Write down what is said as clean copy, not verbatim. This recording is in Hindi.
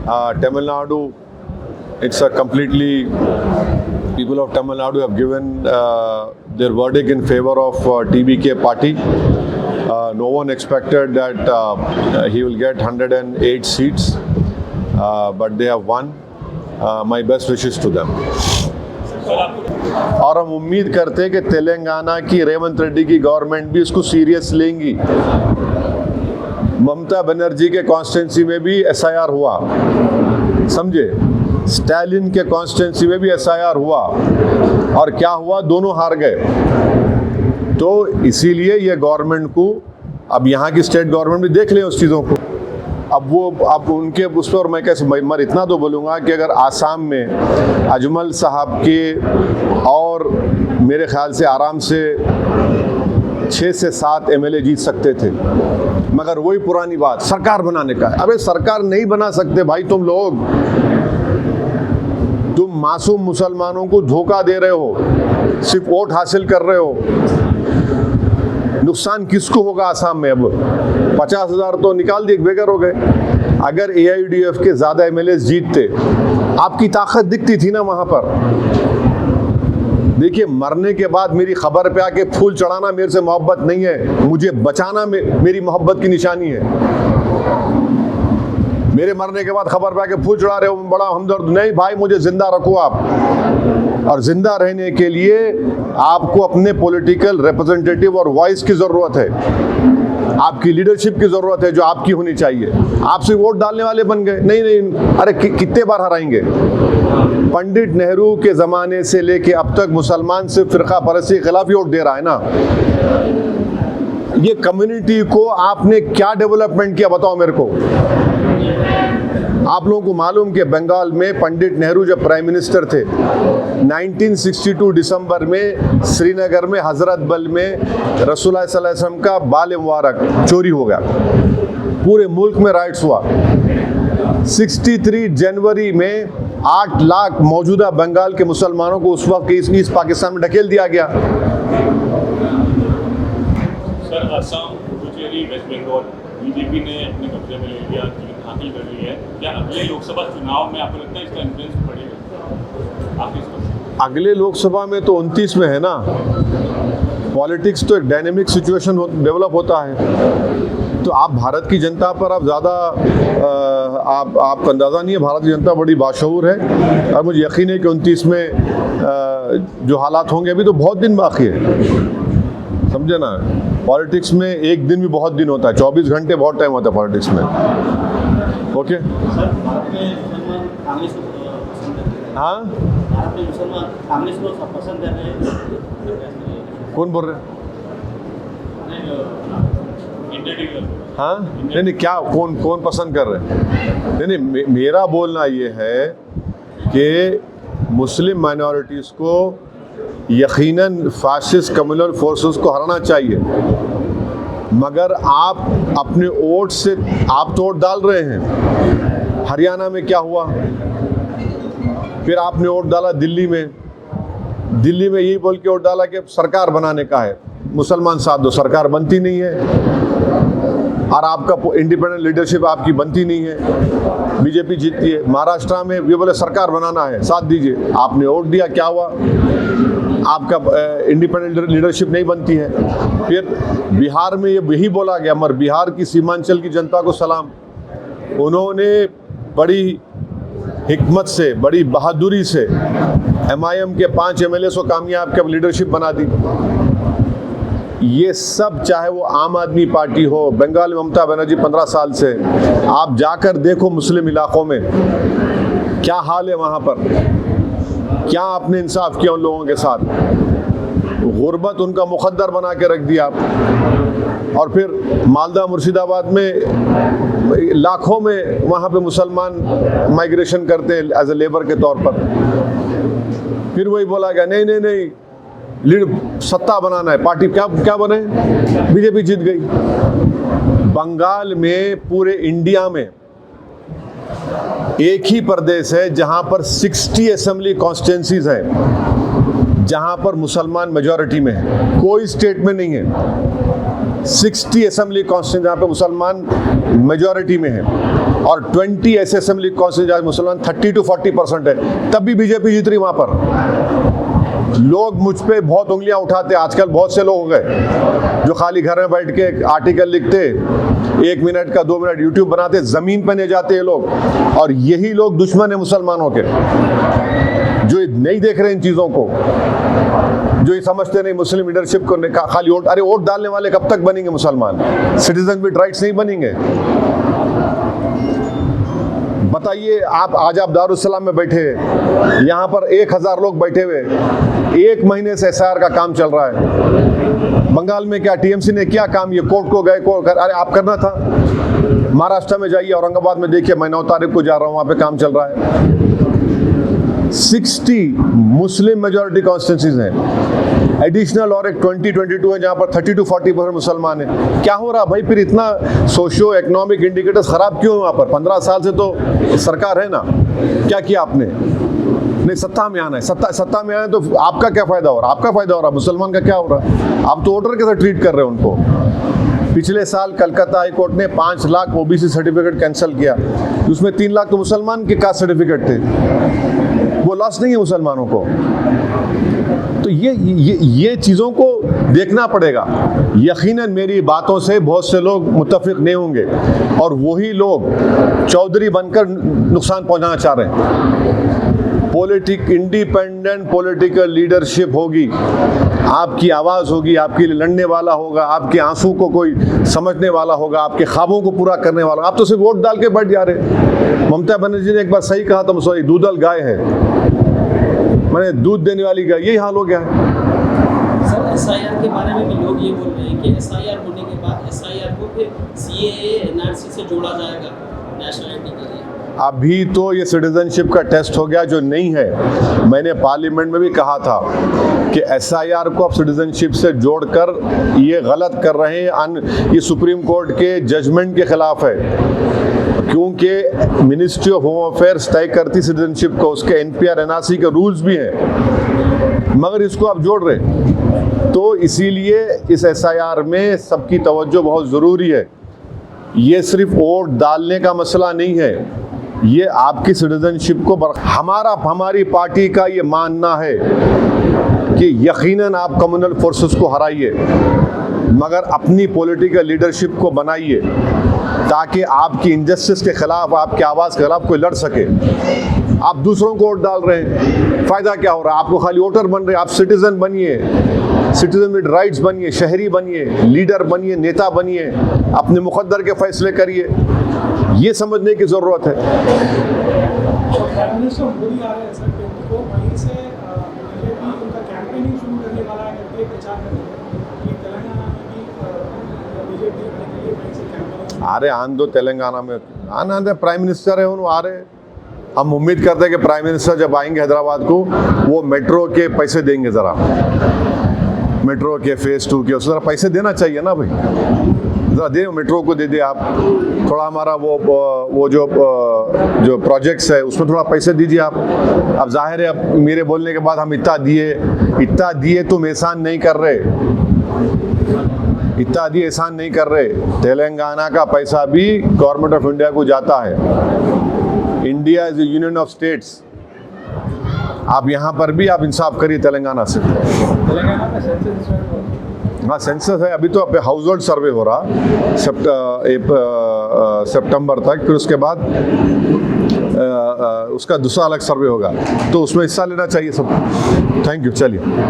Tamil Nadu, it's a completely, people of Tamil Nadu have given their verdict in favor of TBK party. No one expected that he will get 108 seats, but they have won. My best wishes to them. और हम उम्मीद करते हैं कि तेलंगाना की रेवंत रेड्डी की गवर्नमेंट भी इसको सीरियस लेंगी। ममता बनर्जी के कॉन्स्टिट्यूंसी में भी एसआईआर हुआ, समझे, स्टालिन के कॉन्स्टिट्यूंसी में भी एसआईआर हुआ, और क्या हुआ, दोनों हार गए। तो इसीलिए ये गवर्नमेंट को, अब यहाँ की स्टेट गवर्नमेंट भी देख लें उस चीज़ों को। अब उनके उस पर मैं कैसे, मैं इतना तो बोलूँगा कि अगर आसाम में अजमल साहब के और मेरे ख्याल से आराम से 6 से 7 एमएलए जीत सकते थे, मगर वही पुरानी बात, सरकार बनाने का है। अबे सरकार नहीं बना सकते भाई तुम लोग, तुम मासूम मुसलमानों को धोखा दे रहे हो, सिर्फ वोट हासिल कर रहे हो। नुकसान किसको होगा आसाम में? अब 50,000 तो निकाल दिए, बेघर हो गए। अगर AIUDF के ज़्यादा MLAs जीतते, आपकी ताकत दिखती थी ना वहाँ पर। देखिए, मरने के बाद मेरी खबर पे आके फूल चढ़ाना मेरे से मोहब्बत नहीं है, मुझे बचाना मेरी मोहब्बत की निशानी है। मेरे मरने के बाद खबर पे आके फूल चढ़ा रहे हो, बड़ा हमदर्द नहीं भाई, मुझे जिंदा रखो आप। और जिंदा रहने के लिए आपको अपने पॉलिटिकल रिप्रेजेंटेटिव और वॉइस की ज़रूरत है, आपकी लीडरशिप की ज़रूरत है जो आपकी होनी चाहिए। आप सिर्फ वोट डालने वाले बन गए, नहीं, अरे कितने बार हराएंगे? पंडित नेहरू के ज़माने से लेके अब तक मुसलमान सिर्फ फ़िरका परस्ती के खिलाफ ही वोट दे रहा है ना। ये कम्युनिटी को आपने क्या डेवलपमेंट किया बताओ मेरे को। आप लोगों को मालूम कि बंगाल में पंडित नेहरू जब प्राइम मिनिस्टर थे, 1962 दिसंबर में श्रीनगर में हजरत बल में रसूलुल्लाह सल्लल्लाहु अलैहि वसल्लम का बाल मुबारक चोरी हो गया, पूरे मुल्क में राइट्स हुआ। 63 जनवरी में 8 लाख मौजूदा बंगाल के मुसलमानों को उस वक्त ईस्ट पाकिस्तान में ढकेल दिया गया। सर, असम, पुडुचेरी, वेस्ट बंगाल बीजेपी ने अपने कब्जे में ले लिया, हासिल कर ली है। क्या अगले लोकसभा चुनाव में आपको लगता है इसका इन्फ्लुएंस पड़ेगा? अगले लोकसभा में तो 29 में है ना। पॉलिटिक्स तो एक डायनेमिक सिचुएशन डेवलप होता है। तो आप भारत की जनता पर आप ज़्यादा आपका अंदाज़ा नहीं है। भारत की जनता बड़ी बाशऊर है और मुझे यकीन है कि 29 में जो हालात होंगे, अभी तो बहुत दिन बाकी है, समझे ना। पॉलिटिक्स में एक दिन भी बहुत दिन होता है, 24 घंटे बहुत टाइम होता है पॉलिटिक्स में। ओके, हाँ, कौन बोल रहे हैं? हाँ, नहीं, क्या कौन पसंद कर रहे हैं? नहीं, मेरा बोलना ये है कि मुस्लिम माइनॉरिटीज़ को यकीनन फाशिस्ट कम्युनल फोर्सेस को हराना चाहिए, मगर आप अपने वोट से आप तो वोट डाल रहे हैं। हरियाणा में क्या हुआ? फिर आपने वोट डाला दिल्ली में यही बोल के वोट डाला कि सरकार बनाने का है, मुसलमान साथ दो, सरकार बनती नहीं है। और आपका इंडिपेंडेंट लीडरशिप आपकी बनती नहीं है, बीजेपी जीतती है। महाराष्ट्र में ये बोले सरकार बनाना है, साथ दीजिए, आपने वोट दिया, क्या हुआ? आपका इंडिपेंडेंट लीडरशिप नहीं बनती है। फिर बिहार में ये यही बोला गया, मगर बिहार की सीमांचल की जनता को सलाम, उन्होंने बड़ी हिकमत से, बड़ी बहादुरी से MIM के 5 MLA को कामयाब के लीडरशिप बना दी। ये सब, चाहे वो आम आदमी पार्टी हो, बंगाल में ममता बनर्जी 15 साल से, आप जाकर देखो मुस्लिम इलाकों में क्या हाल है वहाँ पर, क्या आपने इंसाफ किया उन लोगों के साथ? गुर्बत उनका मुकद्दर बना के रख दिया आप। और फिर मालदा मुर्शिदाबाद में लाखों में वहाँ पे मुसलमान माइग्रेशन करते हैं एज ए लेबर के तौर पर। फिर वही बोला गया नहीं, लीड सत्ता बनाना है, पार्टी क्या बने? बीजेपी जीत गई। बंगाल में पूरे इंडिया में एक ही प्रदेश है जहां पर 60 असेंबली कॉन्स्टिट्यूंसीज हैं, जहां पर मुसलमान मेजॉरिटी में है, कोई स्टेट में नहीं है। 60 असेंबली कॉन्स्टिट्यूंसी जहां पर मुसलमान मेजॉरिटी में है। और 20 ऐसे असेंबली कॉन्स्टिट्यूंसी मुसलमान 30 to 40% है, तब भी बीजेपी जीत रही वहाँ पर। लोग मुझ पे बहुत उंगलियां उठाते, आजकल बहुत से लोग हो गए जो खाली घर में बैठ के आर्टिकल लिखते, 1 मिनट का 2 मिनट यूट्यूब बनाते, ज़मीन पर नहीं जाते ये लोग। और यही लोग दुश्मन है मुसलमानों के, जो नहीं देख रहे इन चीज़ों को, जो ये समझते नहीं मुस्लिम लीडरशिप को खाली वोट। अरे वोट डालने वाले कब तक बनेंगे मुसलमान? सिटीजन विद राइट्स नहीं बनेंगे। बताइए आज आप दारुस्सलाम में बैठे, यहाँ पर 1000 लोग बैठे हुए, 1 महीने से SIR का काम चल रहा है। बंगाल में क्या TMC ने क्या काम, ये कोर्ट को गए, अरे आप करना था। महाराष्ट्र में जाइए, औरंगाबाद में देखिए, मैं 9 तारीख को जा रहा हूँ, वहाँ पे काम चल रहा है। 60 मुस्लिम मेजॉरिटी कॉन्स्टिट्यूंसीज हैं, एडिशनल और एक 2022 है जहाँ पर 30 to 40% मुसलमान हैं। क्या हो रहा भाई? फिर इतना सोशियो इकोनॉमिक इंडिकेटर्स खराब क्यों है वहाँ पर? 15 साल से तो सरकार है ना, क्या किया आपने? नहीं, सत्ता में आना है, सत्ता में आना है तो आपका क्या फायदा हो रहा है? आपका फायदा हो रहा है, मुसलमान का क्या हो रहा है? आप तो वोटर के साथ ट्रीट कर रहे हो उनको। पिछले साल कलकत्ता हाई कोर्ट ने 5 लाख OBC सर्टिफिकेट कैंसिल किया, उसमें 3 लाख तो मुसलमान के कास्ट सर्टिफिकेट थे। वो लॉस नहीं है मुसलमानों को। तो ये चीज़ों को देखना पड़ेगा। यकीनन मेरी बातों से बहुत से लोग मुत्तफिक नहीं होंगे और वही लोग चौधरी बनकर नुकसान पहुंचाना चाह रहे हैं। इंडिपेंडेंट पॉलिटिकल लीडरशिप होगी, आपकी आवाज़ होगी, आपके लिए लड़ने वाला होगा, आपके आंसू को कोई समझने वाला होगा, आपके ख्वाबों को पूरा करने वाला। आप तो सिर्फ वोट डाल के बैठ जा रहे। ममता बनर्जी ने एक बार सही कहा था, सॉरी, दूधल गाय है, मैंने दूध देने वाली गाय, यही हाल हो गया है। सर, SIR के बारे में भी लोग ये बोल रहे हैं कि SIR होने के बाद SIR को फिर CAA NRC से जोड़ा जाएगा नेशनलिटी के लिए। अभी तो ये सिटीजनशिप का टेस्ट हो गया जो नहीं है। मैंने पार्लियामेंट में भी कहा था कि SIR को आप सिटीजनशिप से जोड़कर ये गलत कर रहे हैं। ये सुप्रीम कोर्ट के जजमेंट के खिलाफ है, क्योंकि मिनिस्ट्री ऑफ होम अफेयर्स तय करती सिटीजनशिप को, उसके NPR NRC के रूल्स भी हैं, मगर इसको आप जोड़ रहे। तो इसीलिए इस SIR में सबकी तवज्जो बहुत ज़रूरी है। ये सिर्फ वोट डालने का मसला नहीं है, ये आपकी सिटीजनशिप को हमारी पार्टी का ये मानना है कि यकीनन आप कम्युनल फोर्सेस को हराइए, मगर अपनी पॉलिटिकल लीडरशिप को बनाइए ताकि आपकी इंजस्टिस के खिलाफ, आपकी आवाज़ के खिलाफ कोई लड़ सके। आप दूसरों को वोट डाल रहे हैं, फ़ायदा क्या हो रहा है? आपको खाली वोटर बन रहे हैं। आप सिटीज़न बनिए, सिटीज़न विद राइट्स बनिए, शहरी बनिए, लीडर बनिए, नेता बनिए, अपने मुकद्दर के फैसले करिए। ये समझने की ज़रूरत है। प्राइम मिनिस्टर मोदी आ रहे हैं सर, को वहीं से बीजेपी उनका कैंपेनिंग शुरू करने वाला है करके प्रचार कर रहे हैं कि तेलंगाना में भी बीजेपी आने के लिए वहीं से कैंपेनिंग। आ रहे आन दो, तेलंगाना में आना दे, प्राइम मिनिस्टर है उन्होंने, आ रहे। हम उम्मीद करते हैं कि प्राइम मिनिस्टर जब आएंगे हैदराबाद को, वो मेट्रो के पैसे देंगे, ज़रा मेट्रो के फेज़ 2 के उसको ज़रा पैसे देना चाहिए ना भाई, ज़रा दे, मेट्रो को दे दे आप। थोड़ा हमारा वो जो प्रोजेक्ट्स है उसमें थोड़ा पैसे दीजिए आप। अब जाहिर है, अब मेरे बोलने के बाद हम इतना दिए तुम एहसान नहीं कर रहे, इतना दिए एहसान नहीं कर रहे। तेलंगाना का पैसा भी गवर्नमेंट ऑफ इंडिया को जाता है। India is A union of states. आप यहाँ पर भी आप इंसाफ करिए तेलंगाना से। तेलंगाना में सेंसस, हाँ सेंसस है, अभी तो अब हाउस होल्ड सर्वे हो रहा सितंबर तक, फिर उसके बाद उसका दूसरा अलग सर्वे होगा, तो उसमें हिस्सा लेना चाहिए सब। थैंक यू, चलिए।